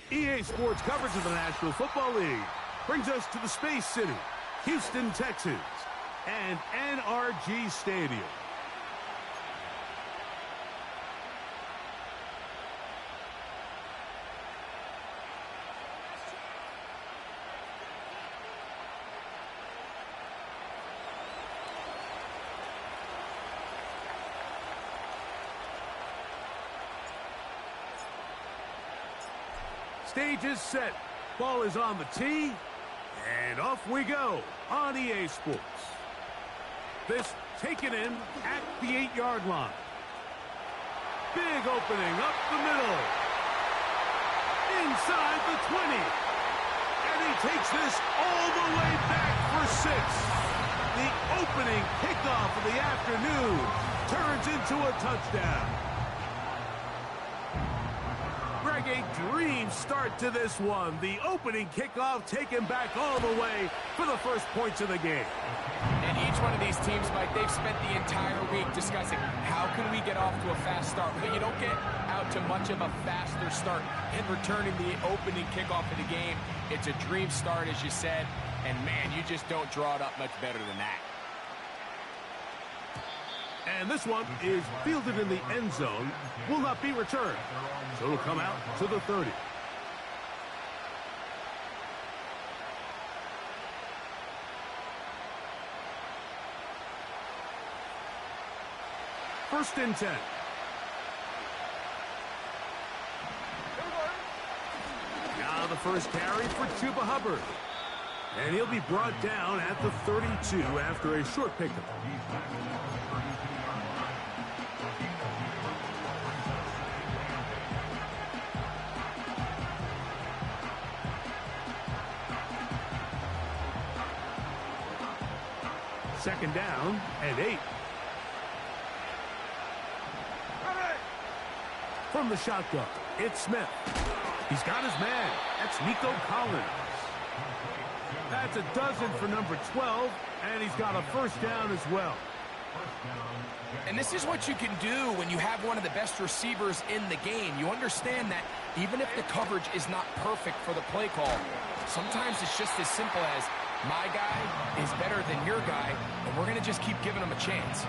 EA Sports coverage of the National Football League brings us to the Space City, Houston, Texas, and NRG Stadium. Stage is set. Ball is on the tee. And off we go on EA Sports. This taken in at the 8-yard line. Big opening up the middle. Inside the 20. And he takes this all the way back for 6. The opening kickoff of the afternoon turns into a touchdown. A dream start to this one. The opening kickoff taken back all the way for the first points of the game. And each one of these teams, Mike, they've spent the entire week discussing how can we get off to a fast start. But you don't get out to much of a faster start in returning the opening kickoff of the game. It's a dream start, as you said. And, man, you just don't draw it up much better than that. And this one is fielded in the end zone, will not be returned. So it'll come out to the 30. First and 10. Now the first carry for Chuba Hubbard. And he'll be brought down at the 32 after a short pickup. Second down and 8. From the shotgun, it's Smith. He's got his man. That's Nico Collins. That's a dozen for number 12, and he's got a first down as well. And this is what you can do when you have one of the best receivers in the game. You understand that even if the coverage is not perfect for the play call, sometimes it's just as simple as my guy is better than your guy, and we're going to just keep giving him a chance.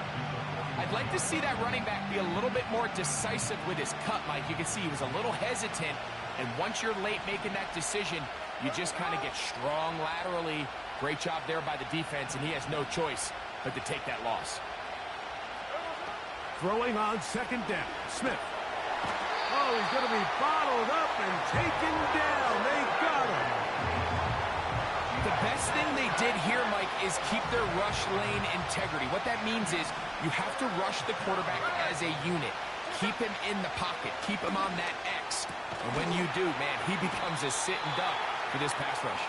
I'd like to see that running back be a little bit more decisive with his cut, Mike. You can see he was a little hesitant, and once you're late making that decision, you just kind of get strong laterally. Great job there by the defense, and he has no choice but to take that loss. Throwing on second down, Smith. Oh, he's going to be bottled up and taken down. They got him. The best thing they did here, Mike, is keep their rush lane integrity. What that means is you have to rush the quarterback as a unit. Keep him in the pocket. Keep him on that X. And when you do, man, he becomes a sitting duck for this pass rush.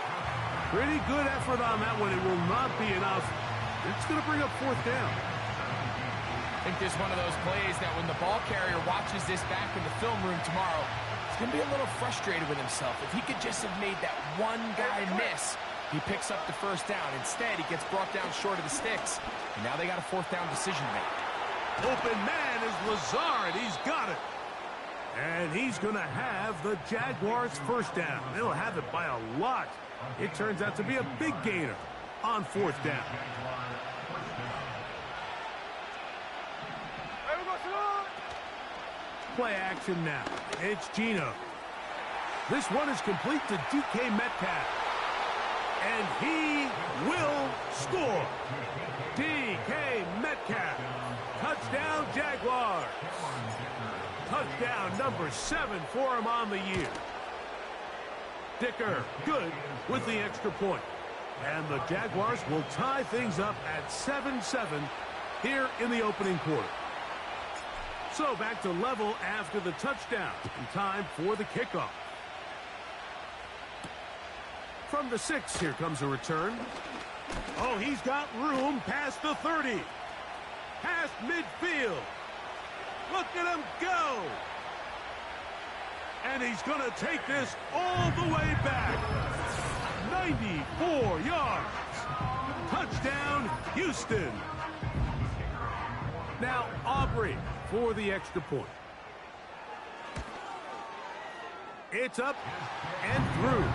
Pretty good effort on that one. It will not be enough. It's going to bring up fourth down. I think this is one of those plays that when the ball carrier watches this back in the film room tomorrow, he's going to be a little frustrated with himself. If he could just have made that one guy miss, he picks up the first down. Instead, he gets brought down short of the sticks. And now they got a fourth down decision to make. Open man is Lazard. He's got it. And he's going to have the Jaguars' first down. They'll have it by a lot. It turns out to be a big gainer on fourth down. Play action now. It's Geno. This one is complete to DK Metcalf. And he will score. DK Metcalf. Touchdown, Jaguars. Touchdown number 7 for him on the year. Dicker, good with the extra point. And the Jaguars will tie things up at 7-7 here in the opening quarter. So back to level after the touchdown. And time for the kickoff. From the 6, here comes a return. Oh, he's got room past the 30. Past midfield. Look at him go. And he's going to take this all the way back. 94 yards. Touchdown, Houston. Now, Aubrey for the extra point. It's up and through.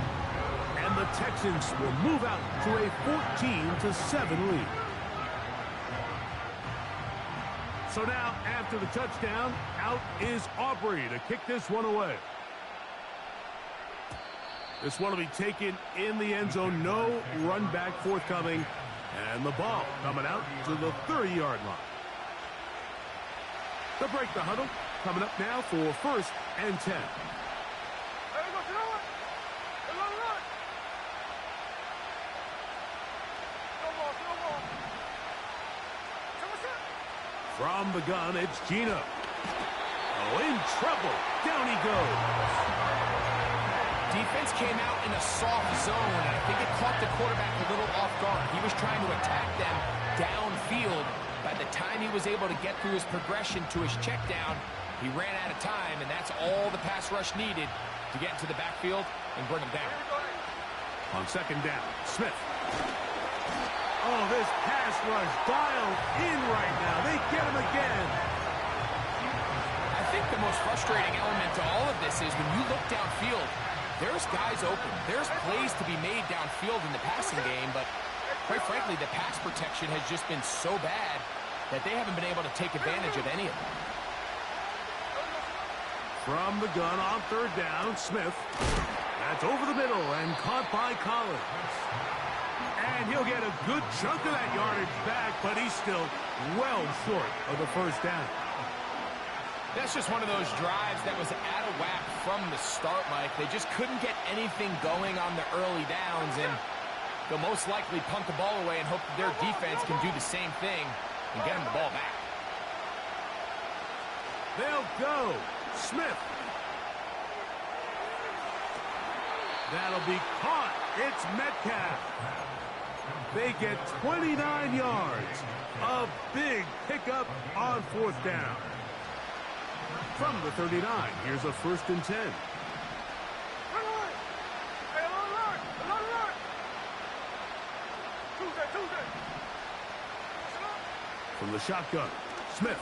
And the Texans will move out to a 14-7 lead. So now, after the touchdown, out is Aubrey to kick this one away. This one will be taken in the end zone. No run back forthcoming. And the ball coming out to the 30-yard line. To break the huddle, coming up now for first and 10. From the gun, it's Gino. Oh, in trouble. Down he goes. Defense came out in a soft zone, and I think it caught the quarterback a little off guard. He was trying to attack them downfield. By the time he was able to get through his progression to his check down, he ran out of time, and that's all the pass rush needed to get into the backfield and bring him down. On second down, Smith. Oh, this pass rush dialed in right now. They get him again. I think the most frustrating element to all of this is when you look downfield, there's guys open. There's plays to be made downfield in the passing game, but quite frankly, the pass protection has just been so bad that they haven't been able to take advantage of any of it. From the gun on third down, Smith. That's over the middle and caught by Collins. And he'll get a good chunk of that yardage back, but he's still well short of the first down. That's just one of those drives that was out of whack from the start, Mike. They just couldn't get anything going on the early downs, and they'll most likely punt the ball away and hope that their defense can do the same thing and get them the ball back. They'll go. Smith. That'll be caught. It's Metcalf. They get 29 yards. A big pickup on fourth down. From the 39, here's a first and 10. From the shotgun, Smith.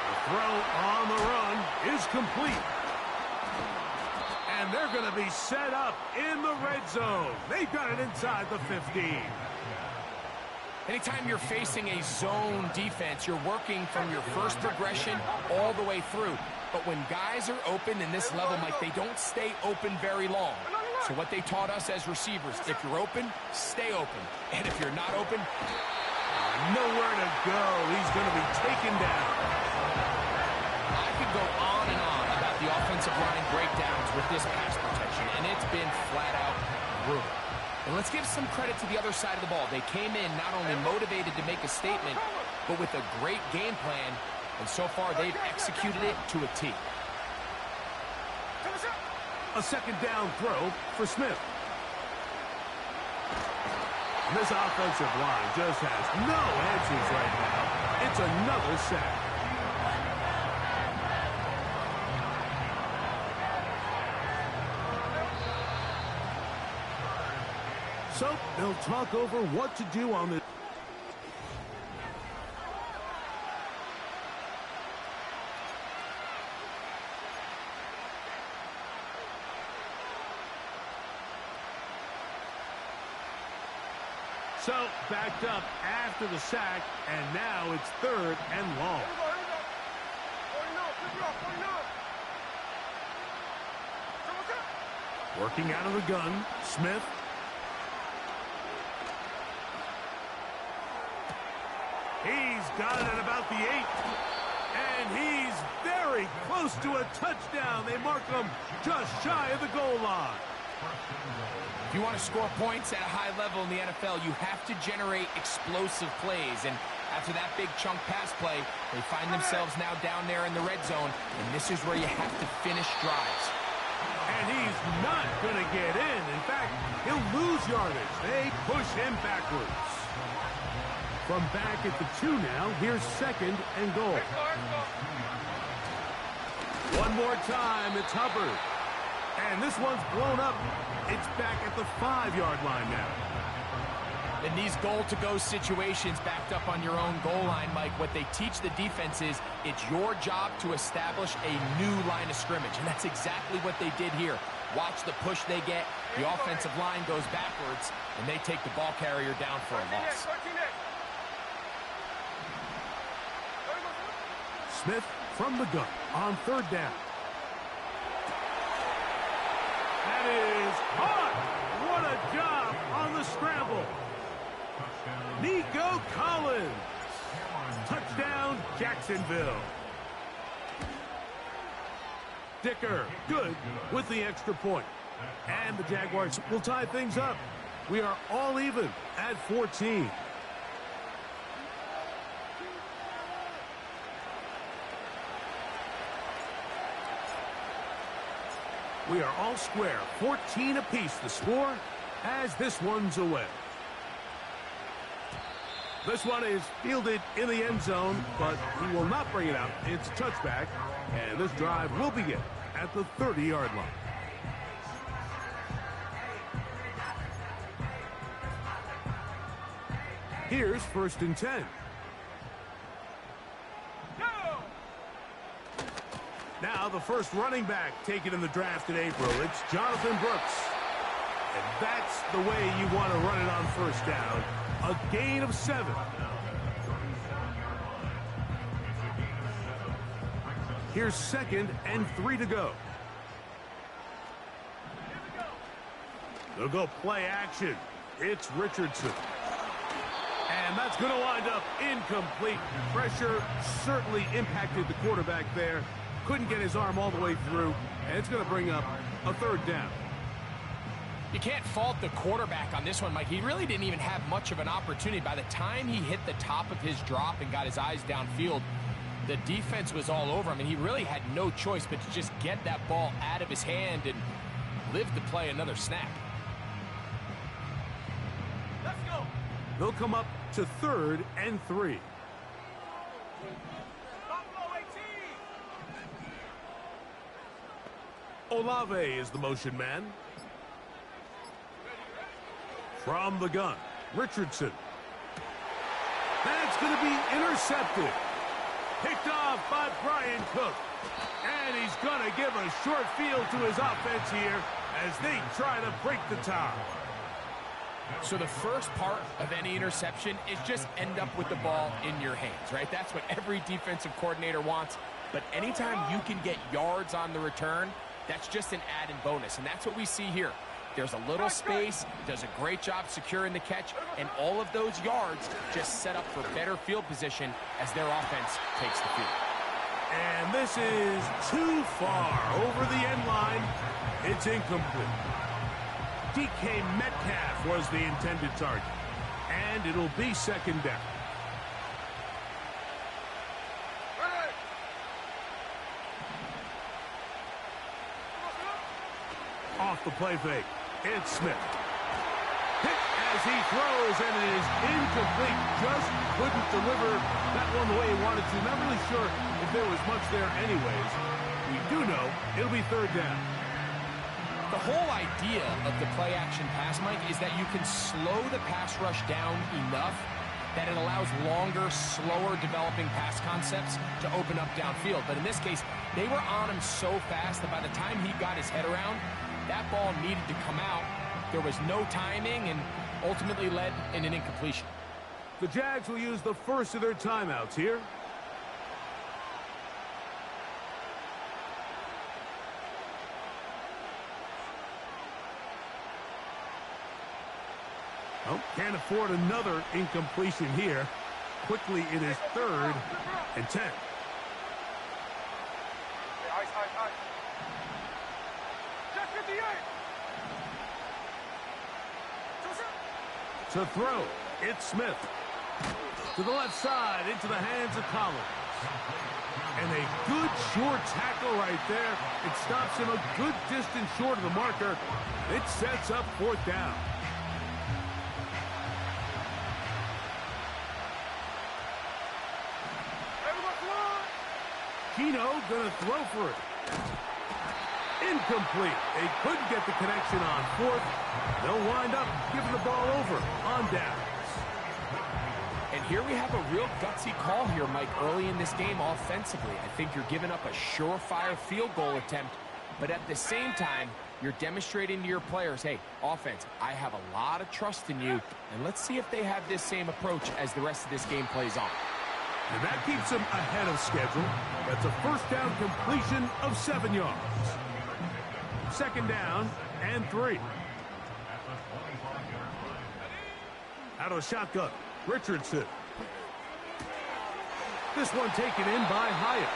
The throw on the run is complete. And they're going to be set up in the red zone. They've got it inside the 15. Anytime you're facing a zone defense, you're working from your first progression all the way through. But when guys are open in this level, Mike, they don't stay open very long. So what they taught us as receivers, if you're open, stay open. And if you're not open, nowhere to go. He's going to be taken down. I could go on and on about the offensive line breakdowns with this pass protection, and it's been flat out brutal. And let's give some credit to the other side of the ball. They came in not only motivated to make a statement, but with a great game plan, and so far they've executed it to a T. A second down throw for Smith. This offensive line just has no answers right now. It's another sack. So they'll talk over what to do on this. So backed up after the sack, and now it's third and long. Working out of the gun, Smith. He's got it at about the 8. And he's very close to a touchdown. They mark him just shy of the goal line. If you want to score points at a high level in the NFL, you have to generate explosive plays. And after that big chunk pass play, they find themselves now down there in the red zone. And this is where you have to finish drives. And he's not going to get in. In fact, he'll lose yardage. They push him backwards. From back at the 2 now, here's second and goal. One more time, it's Hubbard. And this one's blown up. It's back at the 5-yard line now. In these goal-to-go situations backed up on your own goal line, Mike, what they teach the defense is it's your job to establish a new line of scrimmage, and that's exactly what they did here. Watch the push they get. The offensive line goes backwards, and they take the ball carrier down for a loss. Smith from the gun on third down. That is hot. What a job on the scramble. Nico Collins. Touchdown, Jacksonville. Dicker, good with the extra point. And the Jaguars will tie things up. We are all even at 14. We are all square, 14 apiece the score as this one's away. This one is fielded in the end zone, but he will not bring it out. It's a touchback, and this drive will begin at the 30-yard line. Here's 1st and 10. Now the first running back taken in the draft in April. It's Jonathan Brooks. And that's the way you want to run it on first down. A gain of 7. Here's 2nd and 3 to go. They'll go play action. It's Richardson. And that's going to wind up incomplete. Pressure certainly impacted the quarterback there. Couldn't get his arm all the way through, and it's going to bring up a 3rd down. You can't fault the quarterback on this one, Mike. He really didn't even have much of an opportunity. By the time he hit the top of his drop and got his eyes downfield, the defense was all over him, and he really had no choice but to just get that ball out of his hand and live to play another snap. Let's go. They'll come up to 3rd and 3. Olave is the motion man. From the gun, Richardson. That's going to be intercepted. Picked off by Brian Cook. And he's going to give a short field to his offense here as they try to break the tie. So the first part of any interception is just end up with the ball in your hands, right? That's what every defensive coordinator wants. But anytime you can get yards on the return, that's just an added bonus, and that's what we see here. There's a little space, does a great job securing the catch, and all of those yards just set up for better field position as their offense takes the field. And this is too far over the end line. It's incomplete. DK Metcalf was the intended target, and it'll be 2nd down. Off the play fake. It's Smith. Hit as he throws, and it is incomplete. Just couldn't deliver that one the way he wanted to. Not really sure if there was much there anyways. We do know it'll be 3rd down. The whole idea of the play-action pass, Mike, is that you can slow the pass rush down enough that it allows longer, slower developing pass concepts to open up downfield. But in this case, they were on him so fast that by the time he got his head around, that ball needed to come out. There was no timing and ultimately led in an incompletion. The Jags will use the first of their timeouts here. Oh, can't afford another incompletion here. Quickly, it is 3rd and 10. To throw, it's Smith. To the left side, into the hands of Collins. And a good short tackle right there. It stops him a good distance short of the marker. It sets up 4th down. Keno gonna throw for it. Incomplete. They couldn't get the connection on 4th. They'll wind up giving the ball over on down. here we have a real gutsy call here, Mike, early in this game offensively. I think you're giving up a surefire field goal attempt, but at the same time, you're demonstrating to your players, hey, offense, I have a lot of trust in you, and let's see if they have this same approach as the rest of this game plays on. And that keeps them ahead of schedule. That's a first down completion of 7 yards. Second down and 3. Out of shotgun, Richardson. This one taken in by Hyatt.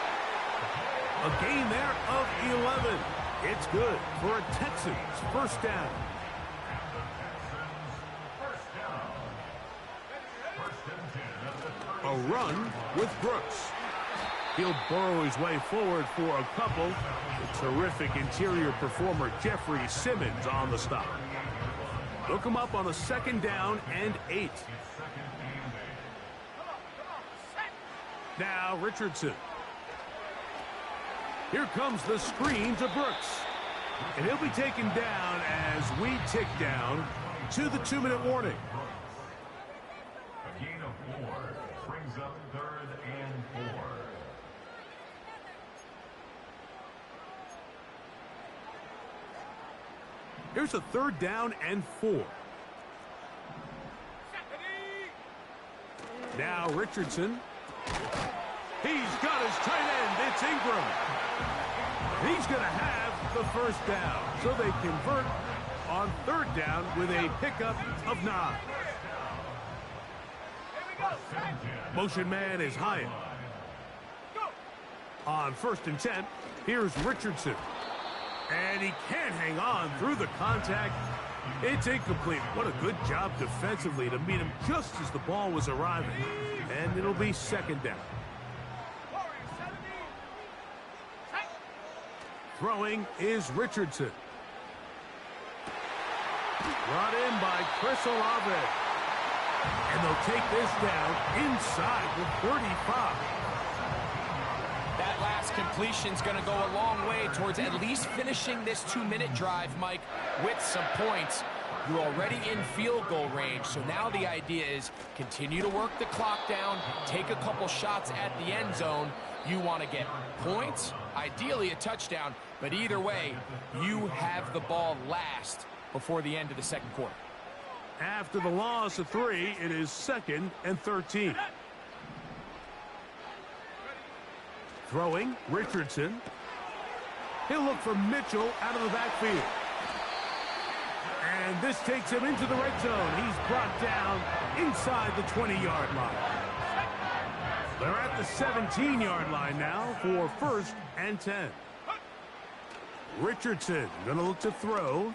A gain there of 11. It's good for a Texans first down. A run with Brooks. He'll burrow his way forward for a couple. The terrific interior performer Jeffrey Simmons on the stop. Look him up on a second down and 8. Now Richardson. Here comes the screen to Brooks. And he'll be taken down as we tick down to the 2-minute warning. A gain of 4 brings up 3rd and 4. Here's a 3rd down and 4. Now Richardson. He's got his tight end. It's Ingram. He's going to have the first down. So they convert on 3rd down with a pickup of 9. Motion man is Hyatt. On 1st and 10, here's Richardson. And he can't hang on through the contact. It's incomplete. What a good job defensively to meet him just as the ball was arriving. And it'll be 2nd down. Throwing is Richardson. Brought in by Chris Olave. And they'll take this down inside the 35. That last completion's going to go a long way towards at least finishing this 2-minute drive, Mike, with some points. You're already in field goal range, so now the idea is continue to work the clock down, take a couple shots at the end zone. You want to get points, ideally a touchdown, but either way, you have the ball last before the end of the 2nd quarter. After the loss of 3, it is 2nd and 13. Throwing, Richardson. He'll look for Mitchell out of the backfield. And this takes him into the red zone. He's brought down inside the 20-yard line. They're at the 17-yard line now for 1st and 10. Richardson gonna look to throw.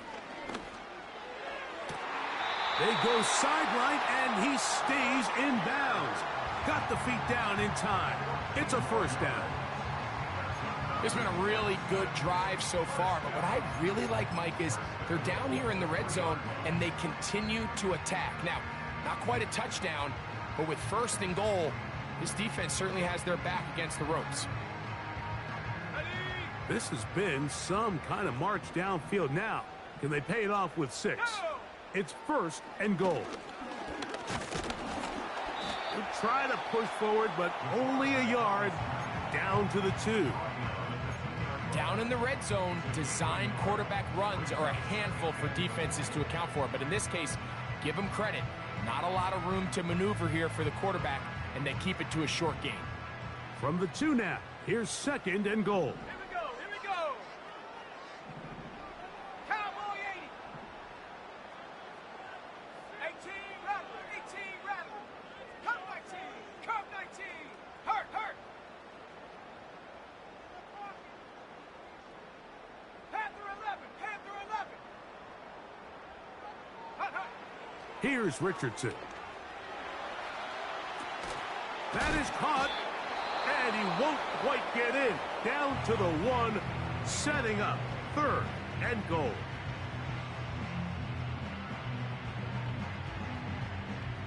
They go sideline, and he stays in bounds. Got the feet down in time. It's a 1st down. It's been a really good drive so far, but what I really like, Mike, is they're down here in the red zone, and they continue to attack. Now, not quite a touchdown, but with 1st and goal, this defense certainly has their back against the ropes. This has been some kind of march downfield. Now, can they pay it off with 6? It's 1st and goal. We'll try to push forward, but only a yard down to the 2. Down in the red zone, design quarterback runs are a handful for defenses to account for. But in this case, give them credit. Not a lot of room to maneuver here for the quarterback, and they keep it to a short game. From the 2 now, here's 2nd and goal. Here we go. Cowboy 80. 18, rattle, 18, rattle. Curve 19, curve 19. Hurt. Panther 11. Hut. Here's Richardson. That is caught, and he won't quite get in. Down to the 1, setting up 3rd and goal.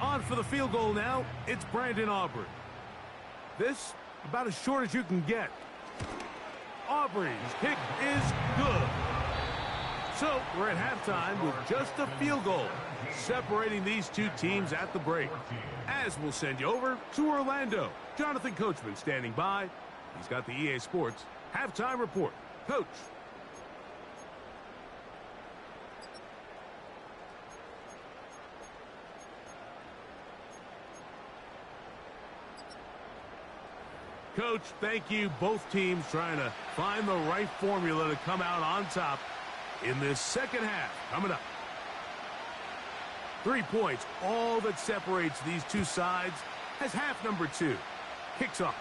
On for the field goal now, it's Brandon Aubrey. This, about as short as you can get. Aubrey's kick is good. So we're at halftime with just a field goal separating these two teams at the break. As we'll send you over to Orlando. Jonathan Coachman standing by. He's got the EA Sports halftime report. Coach. Coach, thank you. Both teams trying to find the right formula to come out on top in this second half. Coming up. 3 points, all that separates these two sides as half number 2 kicks off.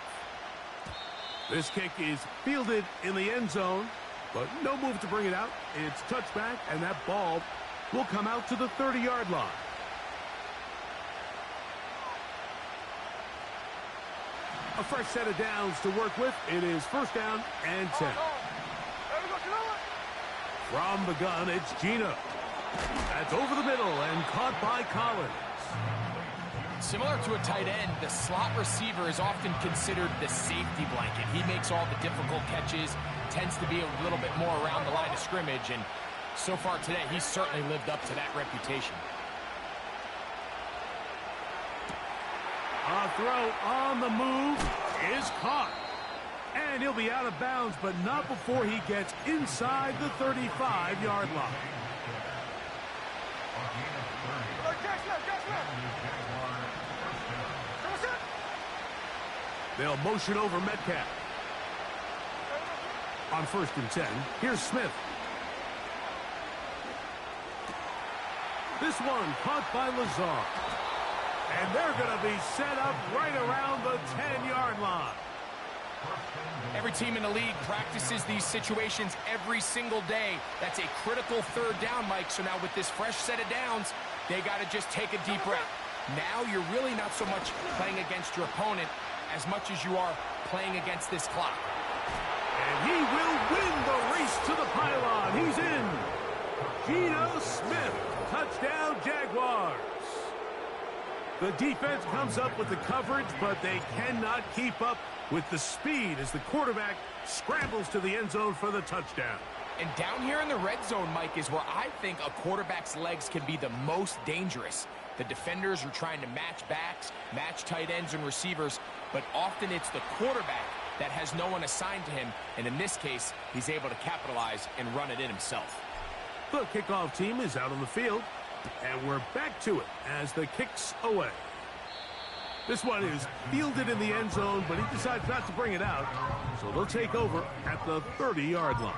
This kick is fielded in the end zone, but no move to bring it out. It's touchback, and that ball will come out to the 30-yard line. A fresh set of downs to work with. It is first down and 10. From the gun, it's Gino. That's over the middle and caught by Collins. Similar to a tight end, the slot receiver is often considered the safety blanket. He makes all the difficult catches, tends to be a little bit more around the line of scrimmage, and so far today, he's certainly lived up to that reputation. A throw on the move is caught. And he'll be out of bounds, but not before he gets inside the 35-yard line. They'll motion over Metcalf. On 1st and 10, here's Smith. This one caught by Lazard. And they're going to be set up right around the 10-yard line. Every team in the league practices these situations every single day. That's a critical third down, Mike. So now with this fresh set of downs, they got to just take a deep breath. Now you're really not so much playing against your opponent as much as you are playing against this clock. And he will win the race to the pylon. He's in. Geno Smith, touchdown Jaguars. The defense comes up with the coverage, but they cannot keep up with the speed as the quarterback scrambles to the end zone for the touchdown. And down here in the red zone, Mike, is where I think a quarterback's legs can be the most dangerous. The defenders are trying to match backs, match tight ends and receivers, but often it's the quarterback that has no one assigned to him, and in this case, he's able to capitalize and run it in himself. The kickoff team is out on the field, and we're back to it as the kick's away. This one is fielded in the end zone, but he decides not to bring it out, so they'll take over at the 30-yard line.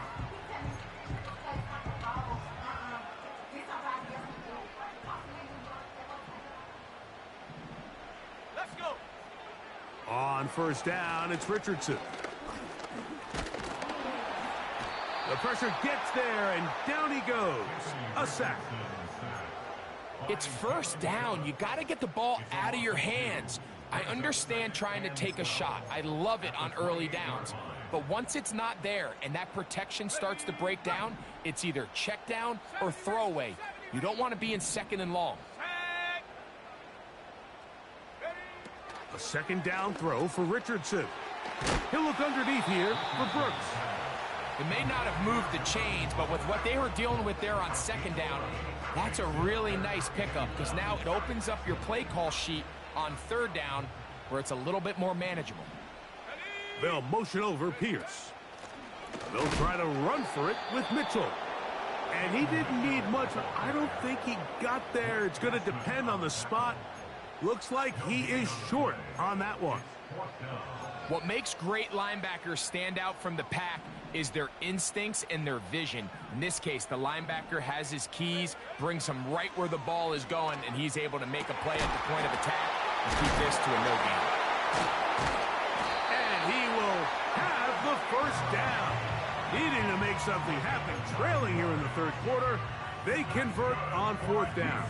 Let's go. On 1st down, it's Richardson. The pressure gets there, and down he goes. A sack. It's first down. You got to get the ball out of your hands. I understand trying to take a shot. I love it on early downs. But once it's not there and that protection starts to break down, it's either check down or throwaway. You don't want to be in 2nd and long. A 2nd down throw for Richardson. He'll look underneath here for Brooks. It may not have moved the chains, but with what they were dealing with there on 2nd down, that's a really nice pickup because now it opens up your play call sheet on 3rd down where it's a little bit more manageable. They'll motion over Pierce. They'll try to run for it with Mitchell. And he didn't need much. I don't think he got there. It's going to depend on the spot. Looks like he is short on that one. What makes great linebackers stand out from the pack is their instincts and their vision. In this case, the linebacker has his keys, brings him right where the ball is going, and he's able to make a play at the point of attack and keep this to a no gain. And he will have the first down. Needing to make something happen, trailing here in the 3rd quarter. They convert on 4th down.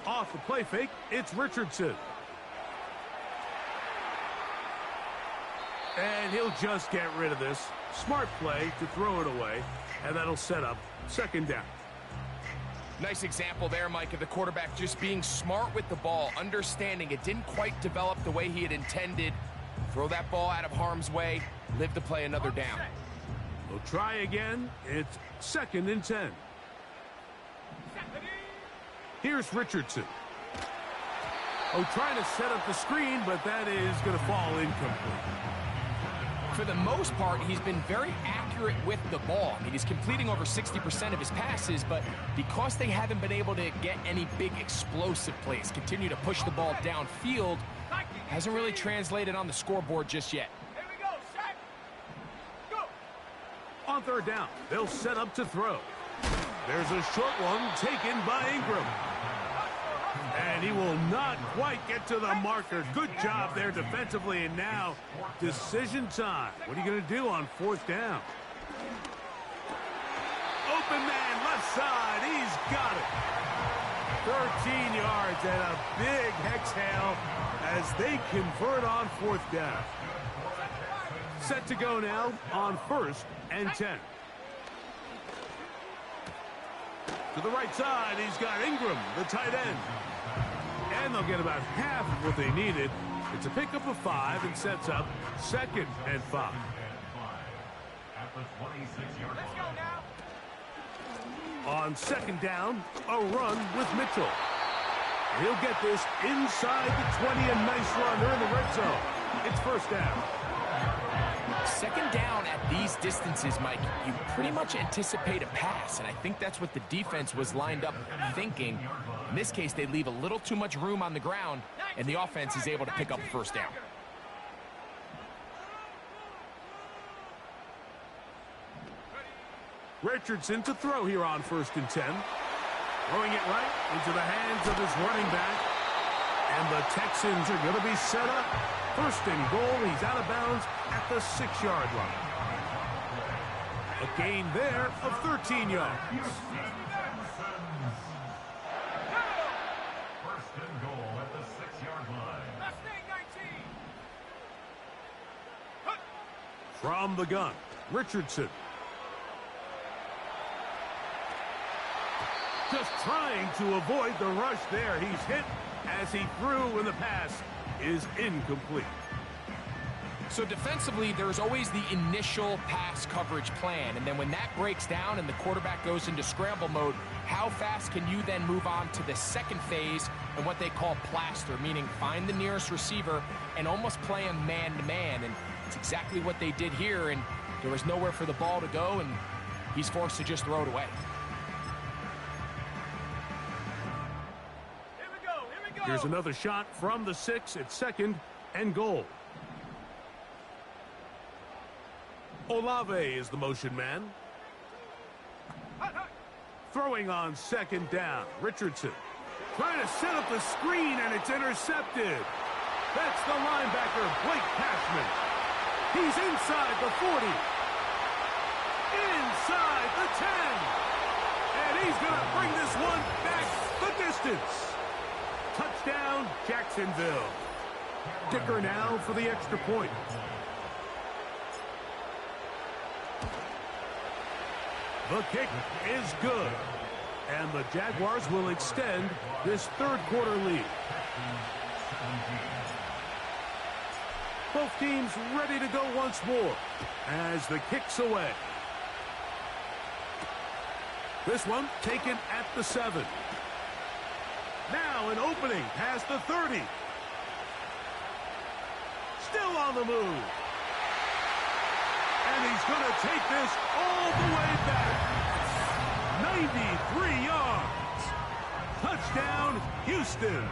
Off the play fake, it's Richardson. And he'll just get rid of this. Smart play to throw it away, and that'll set up 2nd down. Nice example there, Mike, of the quarterback just being smart with the ball, understanding it didn't quite develop the way he had intended. Throw that ball out of harm's way, live to play another down. We'll try again. It's 2nd and 10. Here's Richardson. Oh, trying to set up the screen, but that is going to fall incomplete. For the most part, he's been very accurate with the ball. I mean, he's completing over 60% of his passes, but because they haven't been able to get any big explosive plays, continue to push the ball downfield, hasn't really translated on the scoreboard just yet. Here we go, set. Go. On 3rd down, they'll set up to throw. There's a short one taken by Ingram. And he will not quite get to the marker. Good job there defensively, and now decision time. What are you going to do on 4th down? Open man, left side. He's got it. 13 yards and a big exhale as they convert on 4th down. Set to go now on 1st and 10. To the right side, he's got Ingram, the tight end. And they'll get about half of what they needed. It's a pickup of 5 and sets up 2nd and 5. Let's go now. On 2nd down, a run with Mitchell. He'll get this inside the 20, a nice run. They're in the red zone. It's 1st down. 2nd down at these distances, Mike, you pretty much anticipate a pass, and I think that's what the defense was lined up thinking. In this case, they leave a little too much room on the ground, and the offense is able to pick up a 1st down. Richardson to throw here on 1st and 10. Throwing it right into the hands of his running back. And the Texans are going to be set up. 1st and goal. He's out of bounds at the 6-yard line. A gain there of 13 yards. 1st and goal at the 6-yard line. Last thing, 19. From the gun, Richardson. Just trying to avoid the rush there. He's hit as he threw, and the pass is incomplete. So defensively, there's always the initial pass coverage plan, and then when that breaks down and the quarterback goes into scramble mode, how fast can you then move on to the 2nd phase and what they call plaster, meaning find the nearest receiver and almost play him man-to-man, and it's exactly what they did here, and there was nowhere for the ball to go, and he's forced to just throw it away. Here we go, here we go. Here's another shot from the 6 at 2nd and goal. Olave is the motion man. Throwing on 2nd down. Richardson trying to set up the screen, and it's intercepted. That's the linebacker, Blake Cashman. He's inside the 40. Inside the 10. And he's going to bring this one back the distance. Touchdown, Jacksonville. Kicker now for the extra point. The kick is good. And the Jaguars will extend this 3rd quarter lead. Both teams ready to go once more as the kick's away. This one taken at the 7. Now an opening past the 30. Still on the move. And he's going to take this all the way back. 93 yards. Touchdown, Houston.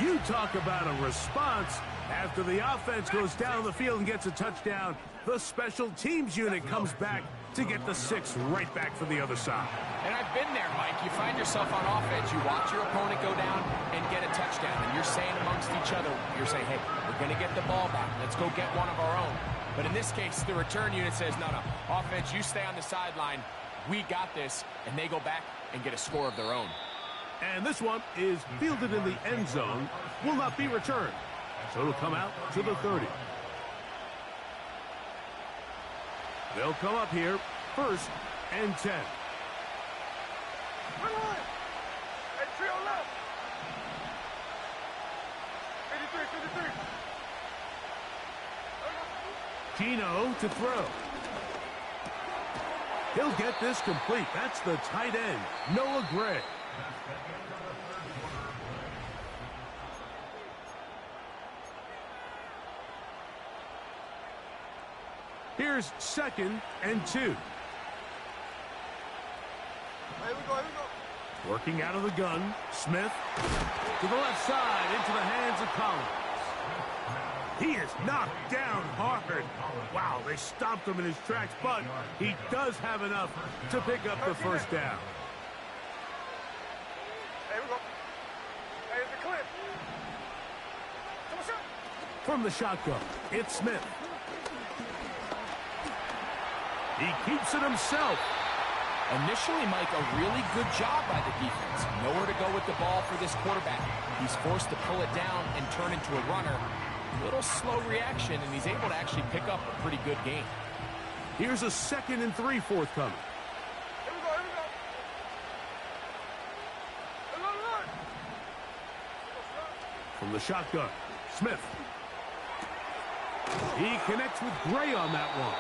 You talk about a response. After the offense goes down the field and gets a touchdown, the special teams unit comes back to get the 6 right back for the other side. And I've been there, Mike. You find yourself on offense, you watch your opponent go down and get a touchdown, and you're saying amongst each other, you're saying, hey, we're going to get the ball back. Let's go get one of our own. But in this case, the return unit says, no, offense, you stay on the sideline. We got this, and they go back and get a score of their own. And this one is fielded in the end zone, will not be returned. So it'll come out to the 30. They'll come up here 1st and 10. Come on. Hey, trio left. 53, 53. Gino to throw. He'll get this complete. That's the tight end, Noah Gray. Here's 2nd and 2. Here we go. Working out of the gun, Smith to the left side into the hands of Collins. He is knocked down hard. Wow, they stopped him in his tracks, but he does have enough to pick up the first down. Here we go. Hey, it's the clip. Come on, shot. From the shotgun, it's Smith. He keeps it himself. Initially, Mike, a really good job by the defense. Nowhere to go with the ball for this quarterback. He's forced to pull it down and turn into a runner. A little slow reaction, and he's able to actually pick up a pretty good game. Here's a 2nd and 3 forthcoming. Here we go. Run. From the shotgun, Smith. He connects with Gray on that one.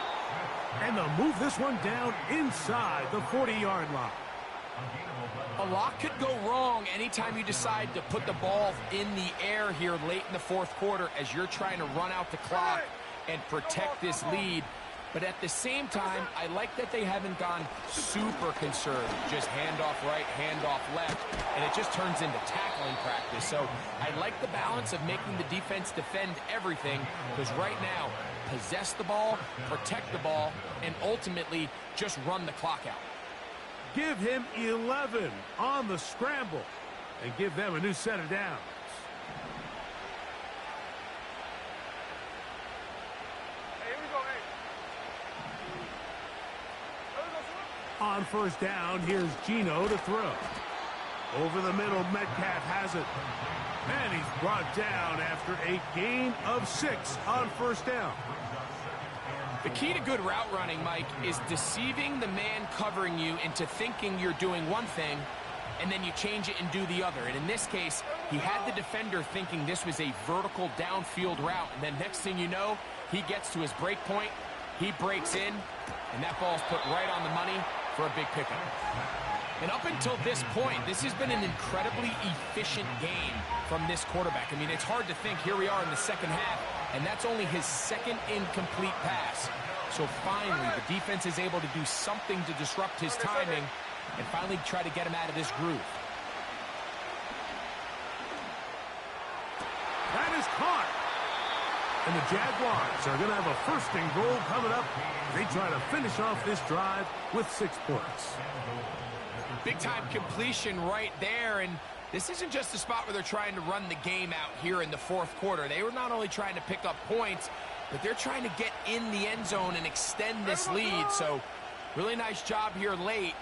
And they'll move this one down inside the 40-yard line. A lot could go wrong anytime you decide to put the ball in the air here late in the fourth quarter as you're trying to run out the clock and protect this lead. But at the same time, I like that they haven't gone super conservative. Just handoff right, handoff left, and it just turns into tackling practice. So I like the balance of making the defense defend everything, because right now, possess the ball, protect the ball, and ultimately just run the clock out. Give him 11 on the scramble and give them a new set of downs. Hey, here we go. On first down, here's Gino to throw. Over the middle, Metcalf has it. And he's brought down after a gain of 6 on first down. The key to good route running, Mike, is deceiving the man covering you into thinking you're doing one thing, and then you change it and do the other. And in this case, he had the defender thinking this was a vertical downfield route, and then next thing you know, he gets to his break point, he breaks in, and that ball's put right on the money for a big pickup. And up until this point, this has been an incredibly efficient game from this quarterback. I mean, it's hard to think here we are in the second half, and that's only his 2nd incomplete pass. So finally, the defense is able to do something to disrupt his timing and finally try to get him out of this groove. That is caught. And the Jaguars are going to have a 1st and goal coming up. They try to finish off this drive with 6 points. Big-time completion right there, and this isn't just a spot where they're trying to run the game out here in the fourth quarter. They were not only trying to pick up points, but they're trying to get in the end zone and extend this lead. So really nice job here late.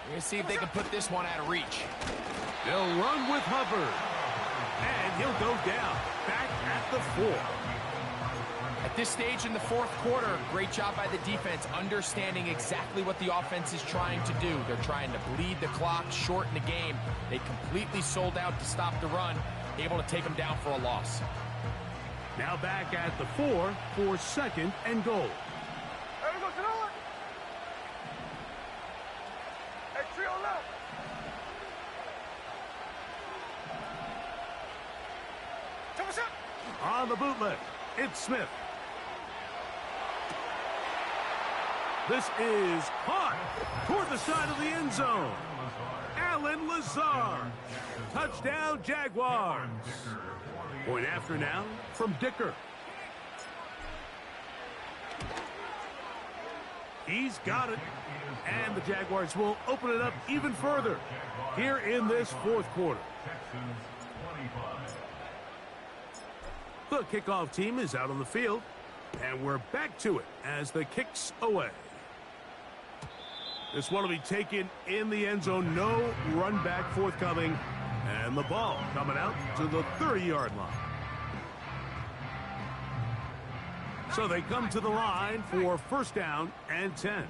We're going to see if they can put this one out of reach. They'll run with Hubbard. And he'll go down, back at the 4. At this stage in the fourth quarter, great job by the defense, understanding exactly what the offense is trying to do. They're trying to bleed the clock, shorten the game. They completely sold out to stop the run, able to take them down for a loss. Now back at the 4 for 2nd and goal. Here we go. To the left. Hey, trio left. Come on, shot. On the bootleg, it's Smith. This is caught toward the side of the end zone. Allen Lazard. Touchdown, Jaguars. Point after now from Dicker. He's got it. And the Jaguars will open it up even further here in this fourth quarter. The kickoff team is out on the field, and we're back to it as the kick's away. This one will be taken in the end zone. No run back forthcoming. And the ball coming out to the 30-yard line. So they come to the line for 1st down and 10.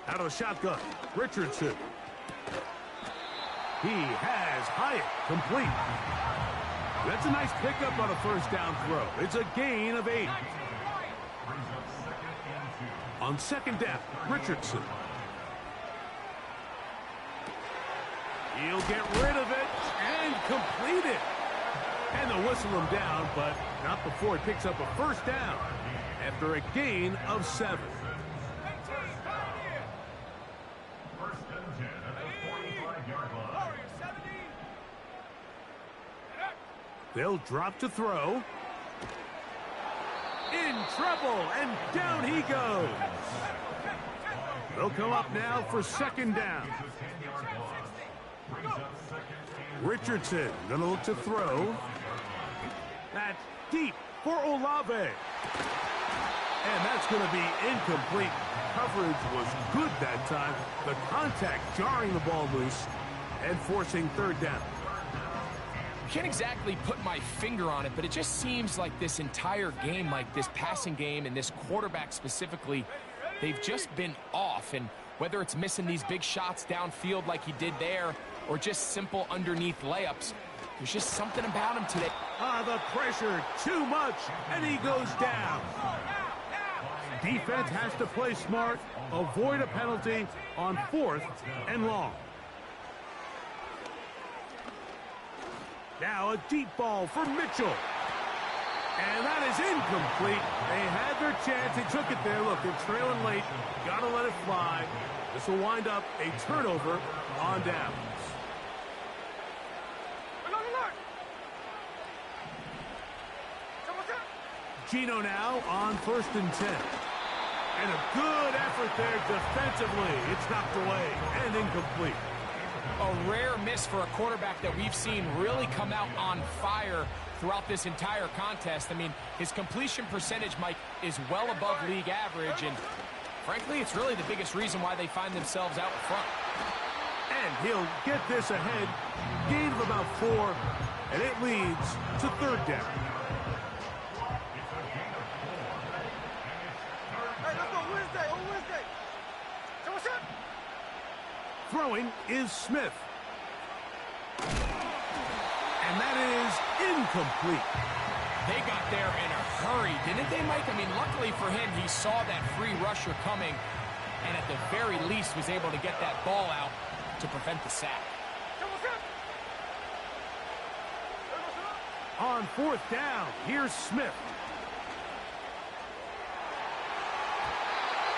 Out of the shotgun, Richardson. He has Hyatt complete. That's a nice pickup on a first down throw. It's a gain of 8. On second down, Richardson. He'll get rid of it and complete it. And they'll whistle him down, but not before he picks up a first down after a gain of 7. They'll drop to throw. In trouble, and down he goes. They'll come up now for second down. Richardson gonna look to throw. That's deep for Olave. And that's gonna be incomplete. Coverage was good that time. The contact jarring the ball loose and forcing third down. Can't exactly put my finger on it, but it just seems like this entire game, like this passing game and this quarterback specifically, they've just been off. And whether it's missing these big shots downfield like he did there or just simple underneath layups, there's just something about him today. The pressure, too much, and he goes down. Defense has to play smart, avoid a penalty on 4th and long. Now a deep ball for Mitchell. And that is incomplete. They had their chance. They took it there. Look, they're trailing late. Got to let it fly. This will wind up a turnover on downs. Gino now on 1st and 10. And a good effort there defensively. It's knocked away and incomplete. A rare miss for a quarterback that we've seen really come out on fire throughout this entire contest. I mean, his completion percentage, Mike, is well above league average, and frankly, it's really the biggest reason why they find themselves out front. And he'll get this ahead. Gain of about 4, and it leads to third down. Hey, let's go Wednesday, on Wednesday. So what's up? Throwing is Smith. And that is incomplete. They got there in a hurry, didn't they, Mike? I mean, luckily for him, he saw that free rusher coming and at the very least was able to get that ball out to prevent the sack. So what's up? On 4th down, here's Smith.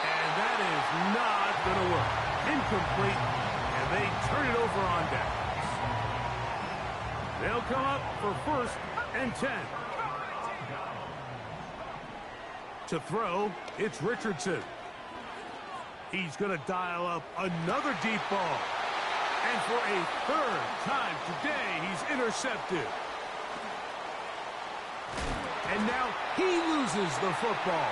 And that is not going to work. Incomplete, and they turn it over on downs. They'll come up for 1st and 10. To throw, it's Richardson. He's going to dial up another deep ball. And for a 3rd time today, he's intercepted. And now he loses the football.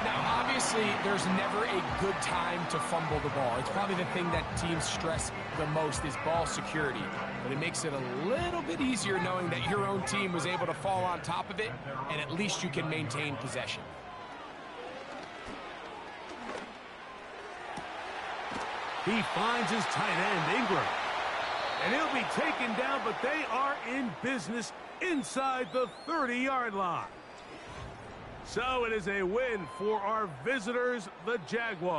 Now, obviously, there's never a good time to fumble the ball. It's probably the thing that teams stress the most is ball security. But it makes it a little bit easier knowing that your own team was able to fall on top of it, and at least you can maintain possession. He finds his tight end, Ingram. And he'll be taken down, but they are in business inside the 30-yard line. So it is a win for our visitors, the Jaguars.